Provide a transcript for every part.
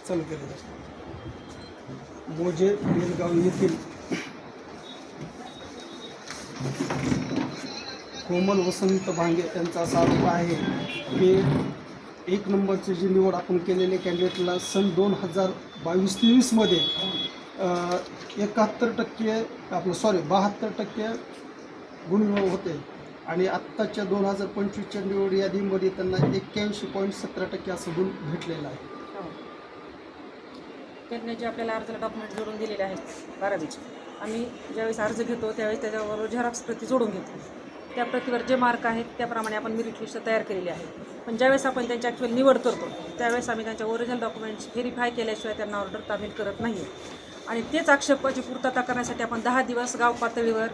चालू केलं. मोजे बेलगाव येथील कोमल वसंत भांगे यांचा असा आरोप आहे की 1 नंबरची जी निवड आपण केलेले कॅन्डिडेटला सन 2022-23मध्ये 71% आपलं 72% गुण होते आणि आत्ताच्या 2025च्या निवड यादीमध्ये त्यांना 81.17% असं गुण भेटलेलं आहे. त्यांनी जे आपल्याला अर्जाला डॉक्युमेंट जोडून दिलेले आहेत 12वीचे, आम्ही ज्यावेळेस अर्ज घेतो त्यावेळेस त्याच्याबरोबर झेरॉक्स प्रती जोडून घेतो. त्या प्रतीवर जे मार्क आहेत त्याप्रमाणे आपण मेरिट लिस्ट तयार केलेली आहे. पण ज्यावेळेस आपण त्यांची ॲक्च्युअल निवड करतो त्यावेळेस आम्ही त्यांच्या ओरिजिनल डॉक्युमेंट्स व्हेरीफाय केल्याशिवाय त्यांना ऑर्डर तामील करत नाही. आणि तेच आक्षेपाची पूर्तता करण्यासाठी आपण 10 दिवस गाव पातळीवर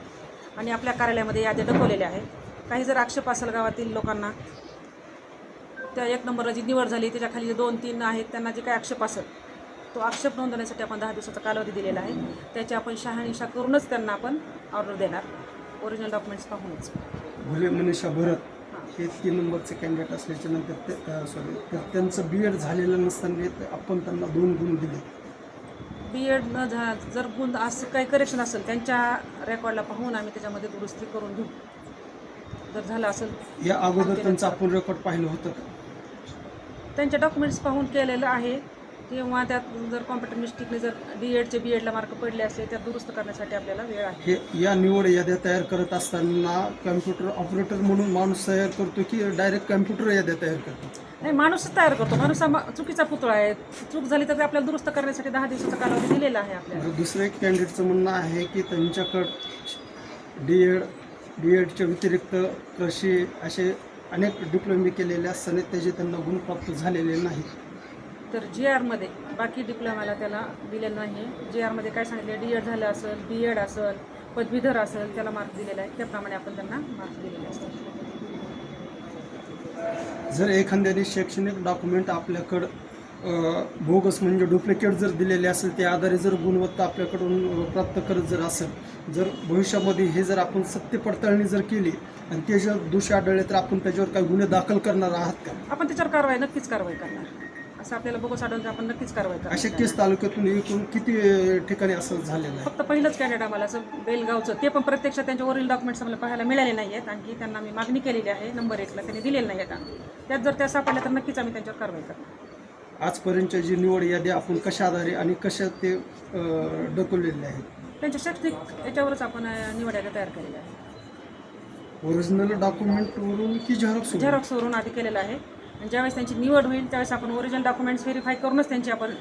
आणि आपल्या कार्यालयामध्ये याद्या दाखवलेल्या आहेत. काही जर आक्षेप असेल गावातील लोकांना, त्या 1 नंबरला जी निवड झाली त्याच्याखाली जे 2-3 आहेत त्यांना जे काही आक्षेप असेल तो आक्षेप नोंदवण्यासाठी आपण 10 दिवसाचा कालावधी दिलेला आहे. त्याची आपण शहानिशा करूनच त्यांना आपण ऑर्डर देणार, ओरिजिनल डॉक्युमेंट्स पाहूनच. भुले मनीषा भरत हे 3 नंबरचे कॅन्डिडेट असल्याच्या नंतर तर त्यांचं BEd झालेलं नसताना आपण त्यांना 2 गुण दिले. BEd न जर गुण असं काही करेक्शन असेल त्यांच्या रेकॉर्डला पाहून आम्ही त्याच्यामध्ये दुरुस्ती करून घेऊ. जर झालं असेल या अगोदर त्यांचं आपण रेकॉर्ड पाहिलं होतं का? त्यांच्या डॉक्युमेंट्स पाहून केलेलं आहे किंवा त्यात जर कॉम्प्युटर मिस्टेकने जर BEdला मार्क पडले असले त्यात दुरुस्त करण्यासाठी आपल्याला वेळ आहे. हे या निवड याद्या तयार करत असताना कम्प्युटर ऑपरेटर म्हणून माणूस तयार करतो की डायरेक्ट कम्प्युटर याद्या तयार करतो? नाही, माणूसच तयार करतो. माणूस चुकीचा पुतळा आहे. चूक झाली तर आपल्याला दुरुस्त करण्यासाठी 10 दिवसाचा कालावधी दिलेला आहे आपल्याला. दुसरं एक कॅन्डिडेटचं म्हणणं आहे की त्यांच्याकडं BEdच्या व्यतिरिक्त कृषी असे अनेक डिप्लोमे केलेले असताना त्याचे त्यांना गुण प्राप्त झालेले नाहीत. तर GRमध्ये बाकी डिप्लोमाला त्याला दिलेलं नाही. GRमध्ये काय सांगितलं, DEd झालं असेल, BEd असेल, पदवीधर असेल, त्याला मार्क दिलेला आहे. त्याप्रमाणे आपण त्यांना मार्क दिलेले असतात. जर एखाद्याने शैक्षणिक डॉक्युमेंट आपल्याकडं बोगस म्हणजे डुप्लिकेट जर दिलेले असेल त्या आधारे जर गुणवत्ता आपल्याकडून प्राप्त करत जर असेल, जर भविष्यामध्ये हे जर आपण सत्य पडताळणी जर केली आणि ते जर दोष आढळले तर आपण त्याच्यावर काही गुन्हे दाखल करणार आहात का? आपण त्याच्यावर नक्कीच कारवाई करणार. असं आपल्याला बोगस आढळून आपण नक्कीच कारवाई करणार. अशा केस तालुक्यातून एकूण किती ठिकाणी असं झालेलं आहे? फक्त पहिलंच कॅन्डिडेट आम्हाला असं बेलगावचं, ते पण प्रत्यक्षात त्यांचे ओरिजिनल डॉक्युमेंट्स आम्हाला पाहायला मिळाले नाही आहेत. आणखी त्यांना मी मागणी केलेली आहे नंबर 1ला, त्यांनी दिलेलं नाही आहेत. त्यात जर त्या सापडल्या तर नक्कीच आम्ही त्यांच्यावर कारवाई करणार. आजपर्यंतची जी निवड यादी आपण कशा आधारे आणि कशा ते ढकललेले आहेत? त्यांच्या शैक्षणिक याच्यावरच आपण निवड याद्या तयार केलेल्या आहे. ओरिजिनल डॉक्युमेंटवरून की झेरॉक्सवरून आधी केलेलं आहे. आणि ज्यावेळेस त्यांची निवड होईल त्यावेळेस आपण ओरिजिनल डॉक्युमेंट्स व्हेरीफाय करूनच त्यांची आपण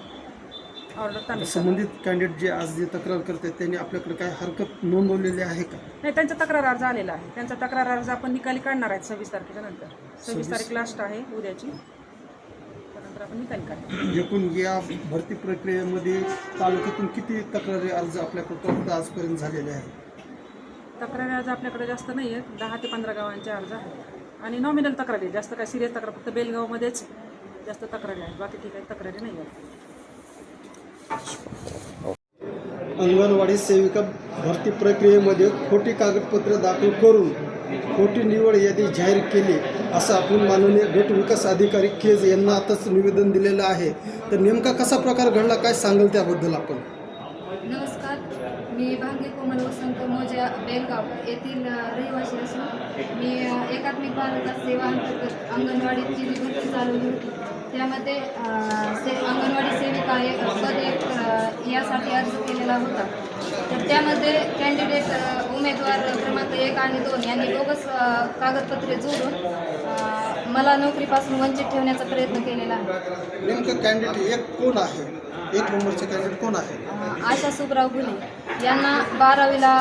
ऑर्डर तामील. संबंधित कॅन्डिडेट जे आज जे तक्रार करतात त्यांनी आपल्याकडे काय हरकत नोंदवलेली आहे का? नाही, त्यांचा तक्रार अर्ज आलेला आहे. त्यांचा तक्रार अर्ज आपण निकाली काढणार आहेत 26 तारखेच्या नंतर. 26 तारीख लास्ट आहे उद्याची, त्यानंतर आपण निकाली काढणार. एकूण या भरती प्रक्रियेमध्ये तालुक्यातून किती तक्रारी अर्ज आपल्याकडे आजपर्यंत झालेले आहेत? तक्रारी अर्ज आपल्याकडे जास्त नाही आहेत. 10 ते 15 गावांचे अर्ज आहेत आणि नॉमिनल तक्रारी, जास्त काय सिरियस तक्रार फक्त बेलगावमध्येच जास्त तक्रारी आहेत, बाकी ठिकाणी तक्रारी नाही आहेत. अंगणवाडी सेविका भरती प्रक्रियेमध्ये खोटी कागदपत्रे दाखल करून खोटी निवड यादी जाहीर केली असं आपण माननीय गट विकास अधिकारी केज यांना आताच निवेदन दिलेलं आहे. तर नेमका कसा प्रकार घडला, काय सांगाल त्याबद्दल आपण? नमस्कार, मी भांगे कोमल वसंत मोजे बेलगाव येथील रहिवासी असून मी एकात्मिक बालविकास सेवा अंतर्गत अंगणवाडीची जी भरती चालवली होती त्यामध्ये अंगणवाडी सेविका पद 1 यासाठी अर्ज केलेला होता. तर त्यामध्ये कॅन्डिडेट उमेदवार क्रमांक 1 आणि 2 यांनी बोगस कागदपत्रे जोडून मला नोकरीपासून वंचित ठेवण्याचा प्रयत्न केलेला आहे. नेमकं कॅन्डिडेट 1 कोण आहे? 1 नंबरचे कॅन्डिडेट कोण आहे? आशा सुब्राव गुले यांना 12वीला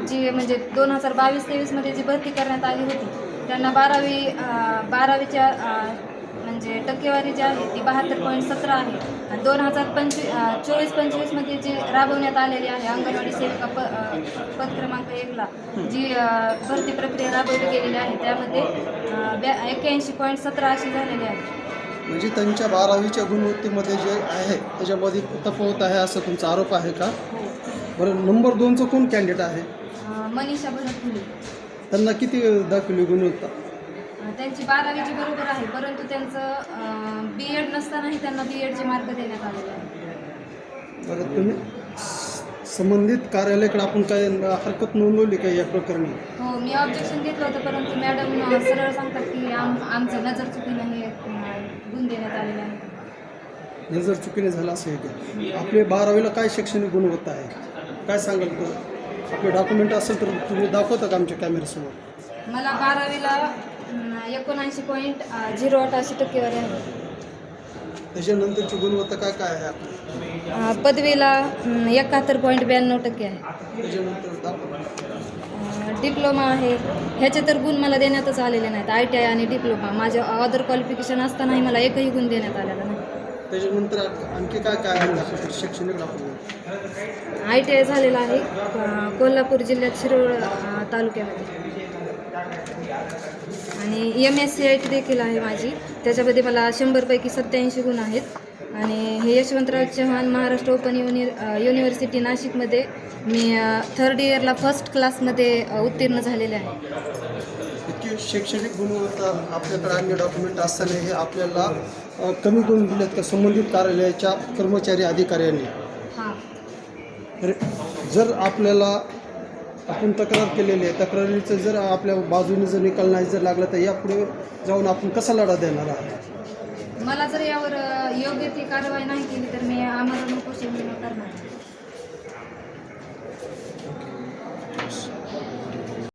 जी म्हणजे 2022-23मध्ये जी भरती करण्यात आली होती त्यांना 12वीच्या म्हणजे टक्केवारी जी आहे ती 72.17 आहे. 2024-25मध्ये जे राबवण्यात आलेली आहे अंगणवाडी सेविका पद क्रमांक 1ला जी भरती प्रक्रिया राबवली गेलेली आहे त्यामध्ये 81.17 अशी झालेली आहे. म्हणजे त्यांच्या 12वीच्या गुणवत्तेमध्ये जे आहे त्याच्यामध्ये तफावत आहे असं तुमचा आरोप आहे का? बरं, नंबर 2चं कोण कॅन्डिडेट आहे? मनीषा भरत फुले. त्यांना किती दाखवली गुणवत्ता? त्यांची 12वीची बरोबर आहे, परंतु त्यांचं B.Ed नसतानाही त्यांना B.Edचे मार्क देण्यात आलेले आहे. बरं, तुम्ही संबंधित कार्यालयाकडे आपण काय हरकत नोंदवली का या प्रकरणी? हो, मी ऑब्जेक्शन घेतलं होतं, परंतु मॅडम सरळ सांगतात की आमचं नजर चुकीनं हे गुण देण्यात आलेले आहे. नजर चुकीने झाला असं आहे का? आपले 12वीला काय शैक्षणिक गुणवत्ता आहे काय सांगाल? तर आपले डॉक्युमेंट असेल तर तुम्ही दाखवता का आमच्या कॅमेऱ्यासमोर? मला 12वीला 79.08 अशी टक्केवारी आहे. त्याच्यानंतरची गुणवत्ता काय काय आहे आपली? पदवीला 71.92% आहे. त्याच्यानंतर दाखवा. डिप्लोमा आहे. ह्याचे तर गुण मला देण्यातच आलेले नाहीत. ITI आणि डिप्लोमा माझे अदर क्वालिफिकेशन असतानाही मला एकही गुण देण्यात आलेला नाही. त्याच्यानंतर आणखी काय काय आहे आपलं शैक्षणिक डॉक्युमेंट? ITI झालेला आहे कोल्हापूर जिल्ह्यात शिरोळ तालुक्यामध्ये आणि MSc देखील आहे माझी. त्याच्यामध्ये मला 100पैकी 87 गुण आहेत. आणि हे यशवंतराव चव्हाण महाराष्ट्र ओपन युनिव्हर्सिटी नाशिकमध्ये मी 3rd इयरला फर्स्ट क्लासमध्ये उत्तीर्ण झालेले आहे. इतकी शैक्षणिक गुणवत्ता आपल्याकडे अन्य डॉक्युमेंट असताना हे आपल्याला कमी गुण दिलेत का संबंधित कार्यालयाच्या कर्मचारी अधिकाऱ्यांनी? हां, तर जर आपल्याला आपण तक्रार केलेली आहे, तक्रारीचं जर आपल्या बाजूने जर निकाल नाही जर लागला तर यापुढे जाऊन आपण कसा लढा देणार आहात? मला जर यावर योग्य ती कारवाई नाही केली तर मी आमरण उपोषण करणार.